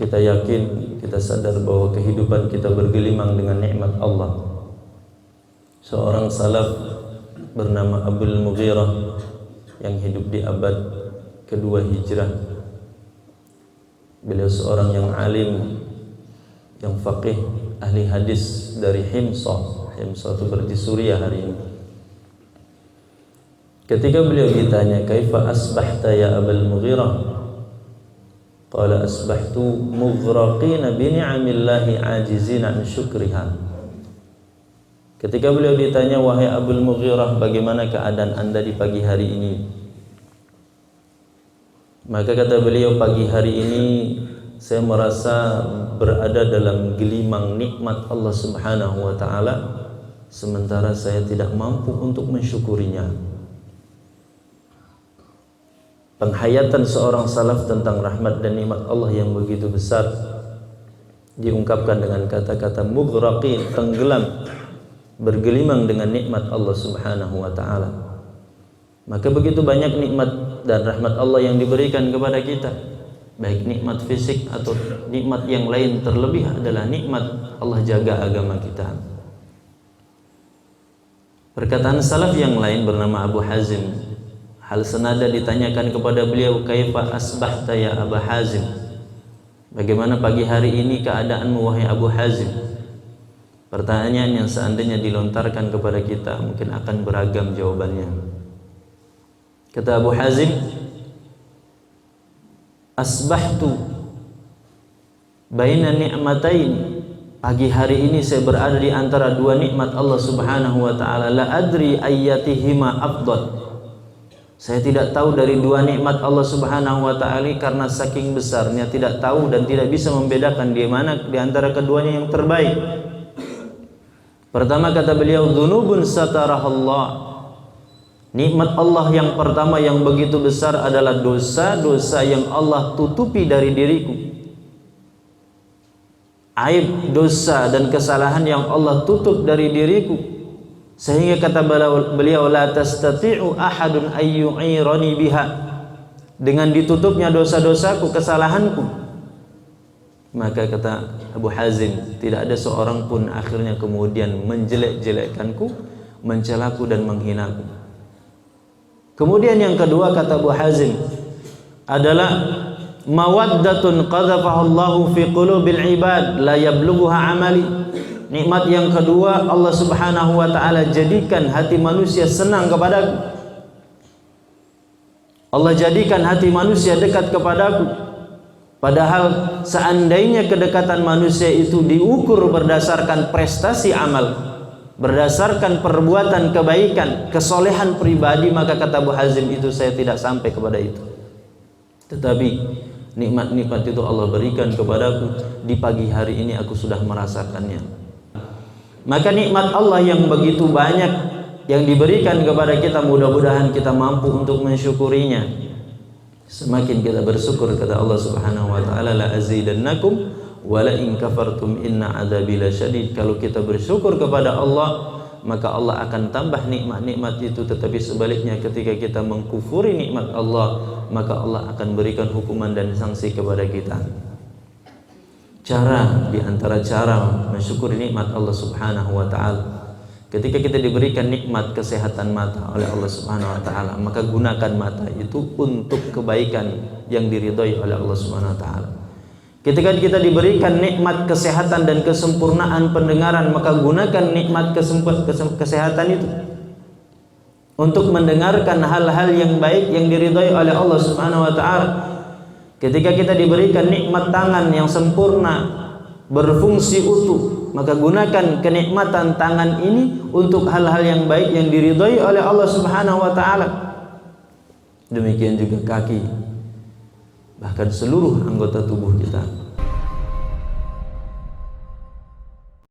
kita yakin, kita sadar bahwa kehidupan kita bergelimang dengan nikmat Allah. Seorang salaf bernama Abul Mughirah yang hidup di abad kedua Hijrah. Beliau seorang yang alim, yang faqih, ahli hadis dari Himsah. Himsah itu berarti Suriah hari ini. Ketika beliau ditanya, "Kaifa asbahta ya Abul Mughirah?" Qala asbahtu mughraqina bi ni'amillahi ajizina an syukriha. Ketika beliau ditanya, "Wahai Abul Mughirah, bagaimana keadaan Anda di pagi hari ini?" Maka kata beliau, "Pagi hari ini saya merasa berada dalam gelimang nikmat Allah Subhanahu wa taala, sementara saya tidak mampu untuk mensyukurinya." Penghayatan seorang salaf tentang rahmat dan nikmat Allah yang begitu besar diungkapkan dengan kata-kata mughraqin, tenggelam, bergelimang dengan nikmat Allah Subhanahu wa taala. Maka begitu banyak nikmat dan rahmat Allah yang diberikan kepada kita, baik nikmat fisik atau nikmat yang lain, terlebih adalah nikmat Allah jaga agama kita. Perkataan salaf yang lain bernama Abu Hazim, hal senada ditanyakan kepada beliau, "Kaifa asbahta ya Abu Hazim?" Bagaimana pagi hari ini keadaanmu wahai Abu Hazim? Pertanyaan yang seandainya dilontarkan kepada kita mungkin akan beragam jawabannya. Kata Abu Hazim, "Asbahtu baina ni'matain." Pagi hari ini saya berada di antara dua nikmat Allah Subhanahu wa taala, la adri ayyatihima afdal. Saya tidak tahu dari dua nikmat Allah Subhanahu wa taala karena saking besarnya tidak tahu dan tidak bisa membedakan di mana di antara keduanya yang terbaik. Pertama kata beliau, dzunubun satarahallah. Nikmat Allah yang pertama yang begitu besar adalah dosa-dosa yang Allah tutupi dari diriku. Aib, dosa dan kesalahan yang Allah tutup dari diriku. Sehingga kata beliau, la tastati'u ahadun ayyu'irani biha. Dengan ditutupnya dosa-dosaku, kesalahanku, maka kata Abu Hazim, tidak ada seorang pun akhirnya kemudian menjelek-jelekkanku, mencelaku dan menghinaku. Kemudian yang kedua kata Abu Hazim adalah mawaddatun qadhafahallahu fi qulubil ibad la yablughuha amali. Nikmat yang kedua, Allah Subhanahu wa taala jadikan hati manusia senang kepadaku. Allah jadikan hati manusia dekat kepadaku. Padahal seandainya kedekatan manusia itu diukur berdasarkan prestasi amal, berdasarkan perbuatan kebaikan, kesolehan pribadi, maka kata Abu Hazim itu saya tidak sampai kepada itu. Tetapi nikmat-nikmat itu Allah berikan kepadaku, di pagi hari ini aku sudah merasakannya. Maka nikmat Allah yang begitu banyak yang diberikan kepada kita, mudah-mudahan kita mampu untuk mensyukurinya. Semakin kita bersyukur, kata Allah Subhanahu wa taala, la azidannakum wa la in kafartum inna adzabi lasyadid. Kalau kita bersyukur kepada Allah, maka Allah akan tambah nikmat-nikmat itu. Tetapi sebaliknya ketika kita mengkufuri nikmat Allah, maka Allah akan berikan hukuman dan sanksi kepada kita. Cara di antara cara mensyukuri nikmat Allah Subhanahu wa taala, ketika kita diberikan nikmat kesehatan mata oleh Allah Subhanahu wa taala, maka gunakan mata itu untuk kebaikan yang diridhai oleh Allah Subhanahu wa taala. Ketika kita diberikan nikmat kesehatan dan kesempurnaan pendengaran, maka gunakan nikmat kesehatan itu untuk mendengarkan hal-hal yang baik yang diridhai oleh Allah Subhanahu wa taala. Ketika kita diberikan nikmat tangan yang sempurna, berfungsi utuh, maka gunakan kenikmatan tangan ini untuk hal-hal yang baik yang diridhai oleh Allah Subhanahu wa taala. Demikian juga kaki, bahkan seluruh anggota tubuh kita.